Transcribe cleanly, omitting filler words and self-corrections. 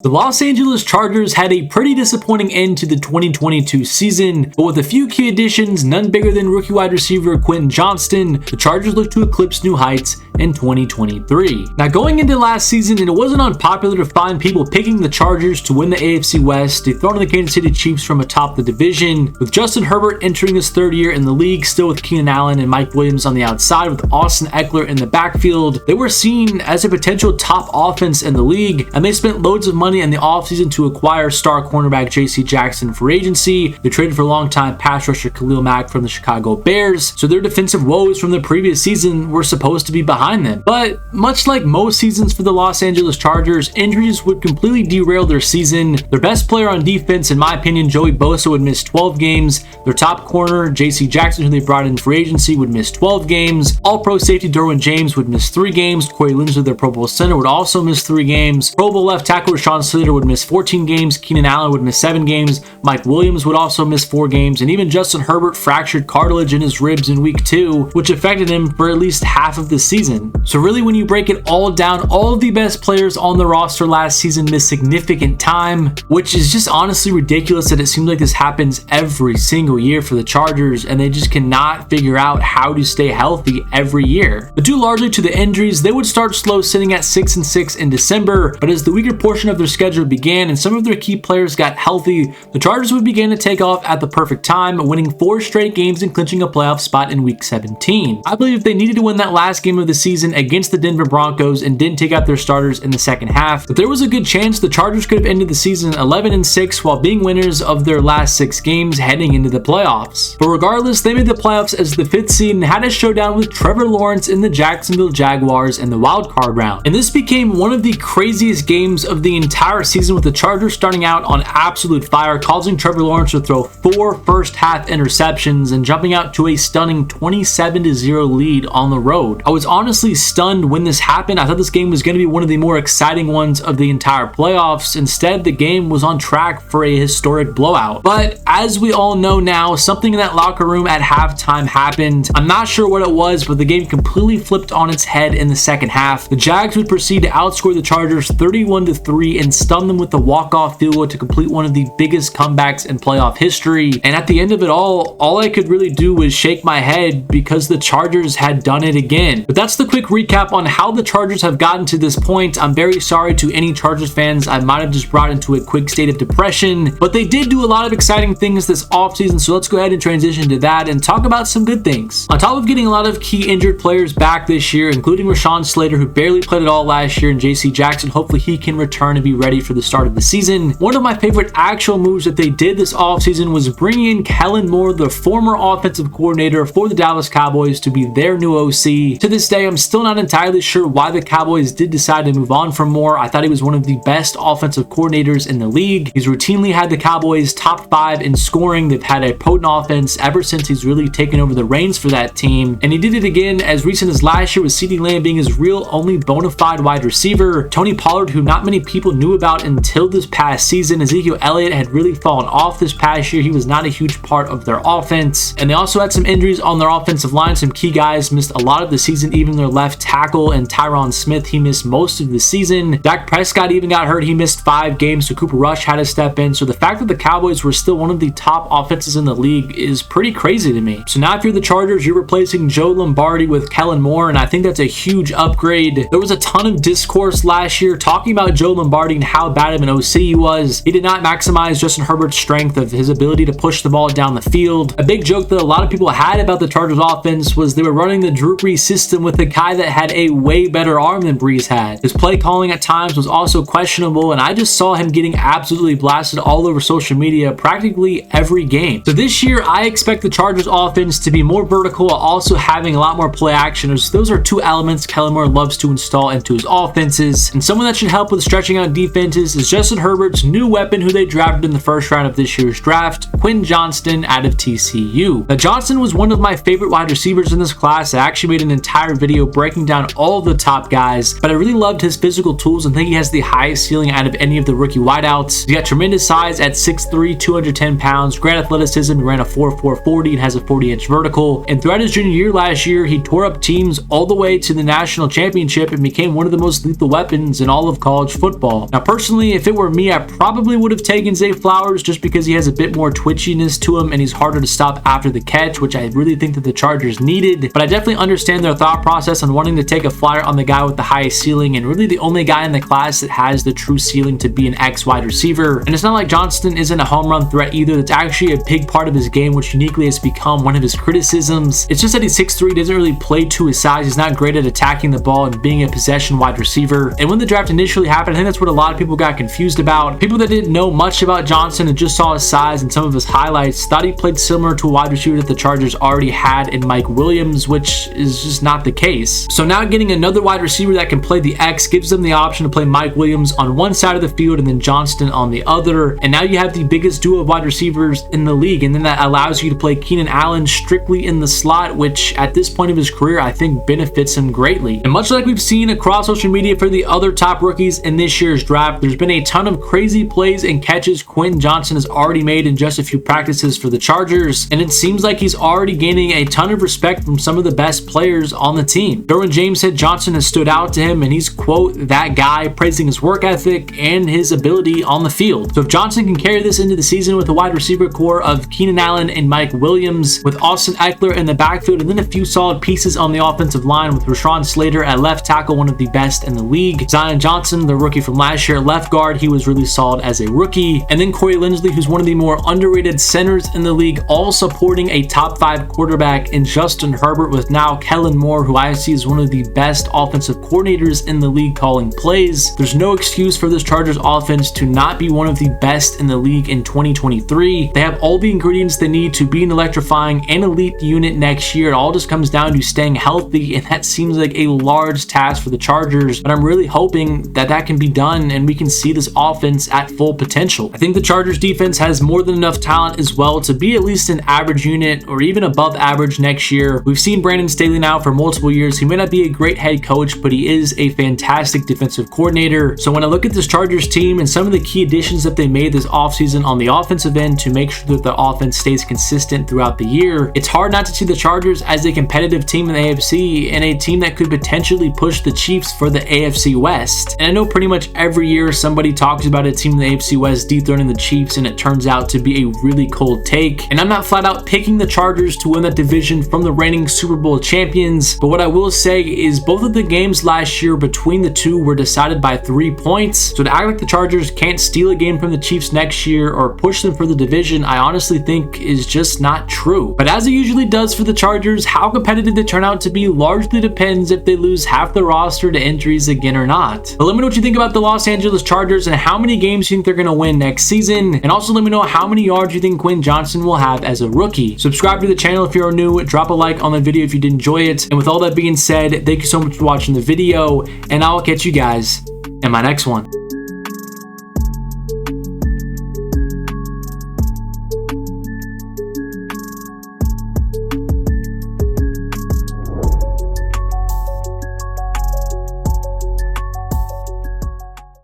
The Los Angeles Chargers had a pretty disappointing end to the 2022 season, but with a few key additions, none bigger than rookie wide receiver Quentin Johnston, the Chargers look to eclipse new heights in 2023. Now, going into last season, it wasn't unpopular to find people picking the Chargers to win the AFC West, dethroning the Kansas City Chiefs from atop the division. With Justin Herbert entering his third year in the league, still with Keenan Allen and Mike Williams on the outside, with Austin Eckler in the backfield, they were seen as a potential top offense in the league, and they spent loads of money in the offseason to acquire star cornerback J.C. Jackson for agency. They traded for longtime pass rusher Khalil Mack from the Chicago Bears, so their defensive woes from the previous season were supposed to be behind them. But much like most seasons for the Los Angeles Chargers, injuries would completely derail their season. Their best player on defense, in my opinion, Joey Bosa, would miss 12 games. Their top corner, J.C. Jackson, who they brought in for agency, would miss 12 games. All-Pro safety Derwin James would miss 3 games. Corey Linsley, their Pro Bowl center, would also miss 3 games. Pro Bowl left tackle Rashawn Slater would miss 14 games. Keenan Allen would miss 7 games. Mike Williams would also miss 4 games. And even Justin Herbert fractured cartilage in his ribs in week 2, which affected him for at least half of the season. So really, when you break it all down, all of the best players on the roster last season missed significant time, which is just honestly ridiculous that it seems like this happens every single year for the Chargers, and they just cannot figure out how to stay healthy every year. But due largely to the injuries, they would start slow, sitting at 6-6 in December, but as the weaker portion of their schedule began and some of their key players got healthy, the Chargers would begin to take off at the perfect time, winning 4 straight games and clinching a playoff spot in week 17. I believe if they needed to win that last game of the season against the Denver Broncos and didn't take out their starters in the second half, that there was a good chance the Chargers could have ended the season 11-6 while being winners of their last 6 games heading into the playoffs. But regardless, they made the playoffs as the 5th seed and had a showdown with Trevor Lawrence in the Jacksonville Jaguars in the wild card round. And this became one of the craziest games of the entire season, with the Chargers starting out on absolute fire, causing Trevor Lawrence to throw 4 first-half interceptions and jumping out to a stunning 27-0 lead on the road. I was honestly stunned when this happened. I thought this game was going to be one of the more exciting ones of the entire playoffs. Instead, the game was on track for a historic blowout. But as we all know now, something in that locker room at halftime happened. I'm not sure what it was, but the game completely flipped on its head in the second half. The Jags would proceed to outscore the Chargers 31-3 and stun them with the walk-off field goal to complete one of the biggest comebacks in playoff history. And at the end of it all I could really do was shake my head because the Chargers had done it again. But that's the quick recap on how the Chargers have gotten to this point. I'm very sorry to any Chargers fans I might have just brought into a quick state of depression, but they did do a lot of exciting things this offseason, so let's go ahead and transition to that and talk about some good things. On top of getting a lot of key injured players back this year, including Rashawn Slater, who barely played at all last year, and J.C. Jackson, hopefully he can return and be ready for the start of the season. One of my favorite actual moves that they did this offseason was bringing in Kellen Moore, the former offensive coordinator for the Dallas Cowboys, to be their new OC. To this day, I'm still not entirely sure why the Cowboys did decide to move on from Moore. I thought he was one of the best offensive coordinators in the league. He's routinely had the Cowboys top 5 in scoring. They've had a potent offense ever since he's really taken over the reins for that team, and he did it again as recent as last year with CeeDee Lamb being his real only bona fide wide receiver. Tony Pollard, who not many people knew about until this past season. Ezekiel Elliott had really fallen off this past year. He was not a huge part of their offense, and they also had some injuries on their offensive line. Some key guys missed a lot of the season, even their left tackle and Tyron Smith, he missed most of the season. Dak Prescott even got hurt. He missed 5 games, so Cooper Rush had to step in. So the fact that the Cowboys were still one of the top offenses in the league is pretty crazy to me. So now if you're the Chargers, you're replacing Joe Lombardi with Kellen Moore, and I think that's a huge upgrade. There was a ton of discourse last year talking about Joe Lombardi and how bad of an OC he was. He did not maximize Justin Herbert's strength of his ability to push the ball down the field. A big joke that a lot of people had about the Chargers offense was they were running the Drew Brees system with a guy that had a way better arm than Brees had. His play calling at times was also questionable, and I just saw him getting absolutely blasted all over social media practically every game. So this year, I expect the Chargers offense to be more vertical while also having a lot more play action. Those are 2 elements Kellen Moore loves to install into his offenses, and someone that should help with stretching out defenses is Justin Herbert's new weapon, who they drafted in the first round of this year's draft, Quentin Johnston out of TCU. Now, Johnston was one of my favorite wide receivers in this class. I actually made an entire video breaking down all of the top guys, but I really loved his physical tools and think he has the highest ceiling out of any of the rookie wideouts. He's got tremendous size at 6'3", 210 pounds, great athleticism, he ran a 4.4 40 and has a 40-inch vertical, and throughout his junior year last year, he tore up teams all the way to the national championship and became one of the most lethal weapons in all of college football. well. Now, personally, if it were me, I probably would have taken Zay Flowers just because he has a bit more twitchiness to him and he's harder to stop after the catch, which I really think that the Chargers needed. But I definitely understand their thought process on wanting to take a flyer on the guy with the highest ceiling and really the only guy in the class that has the true ceiling to be an X wide receiver. And it's not like Johnston isn't a home run threat either. That's actually a big part of his game, which uniquely has become one of his criticisms. It's just that he's 6'3", doesn't really play to his size. He's not great at attacking the ball and being a possession wide receiver. And when the draft initially happened, I think that's what a lot of people got confused about. People that didn't know much about Johnston and just saw his size and some of his highlights thought he played similar to a wide receiver that the Chargers already had in Mike Williams, which is just not the case. So now getting another wide receiver that can play the X gives them the option to play Mike Williams on one side of the field and then Johnston on the other. And now you have the biggest duo of wide receivers in the league. And then that allows you to play Keenan Allen strictly in the slot, which at this point of his career, I think benefits him greatly. And much like we've seen across social media for the other top rookies in this year's draft, there's been a ton of crazy plays and catches Quentin Johnston has already made in just a few practices for the Chargers. And it seems like he's already gaining a ton of respect from some of the best players on the team. Derwin James said Johnston has stood out to him and he's, quote, that guy, praising his work ethic and his ability on the field. So if Johnston can carry this into the season with a wide receiver core of Keenan Allen and Mike Williams, with Austin Eckler in the backfield, and then a few solid pieces on the offensive line with Rashawn Slater at left tackle, one of the best in the league. Zion Johnson, the rookie from last year, left guard, he was really solid as a rookie. And then Corey Linsley, who's one of the more underrated centers in the league, all supporting a top 5 quarterback in Justin Herbert, with now Kellen Moore, who I see as one of the best offensive coordinators in the league calling plays. There's no excuse for this Chargers offense to not be one of the best in the league in 2023. They have all the ingredients they need to be an electrifying and elite unit next year. It all just comes down to staying healthy, and that seems like a large task for the Chargers, but I'm really hoping that that can be done and we can see this offense at full potential. I think the Chargers defense has more than enough talent as well to be at least an average unit or even above average next year. We've seen Brandon Staley now for multiple years. He may not be a great head coach, but he is a fantastic defensive coordinator. So when I look at this Chargers team and some of the key additions that they made this offseason on the offensive end to make sure that the offense stays consistent throughout the year, it's hard not to see the Chargers as a competitive team in the AFC and a team that could potentially push the Chiefs for the AFC West. And I know pretty much every year somebody talks about a team in the AFC West dethroning the Chiefs, and it turns out to be a really cold take. And I'm not flat out picking the Chargers to win that division from the reigning Super Bowl champions, but what I will say is both of the games last year between the two were decided by 3 points. So to act like the Chargers can't steal a game from the Chiefs next year or push them for the division, I honestly think is just not true. But as it usually does for the Chargers, how competitive they turn out to be largely depends if they lose half the roster to injuries again or not. But let me know what you think about the Los Angeles Chargers and how many games you think they're going to win next season. And also let me know how many yards you think Quentin Johnston will have as a rookie. Subscribe to the channel if you're new, drop a like on the video if you did enjoy it. And with all that being said, thank you so much for watching the video, and I'll catch you guys in my next one.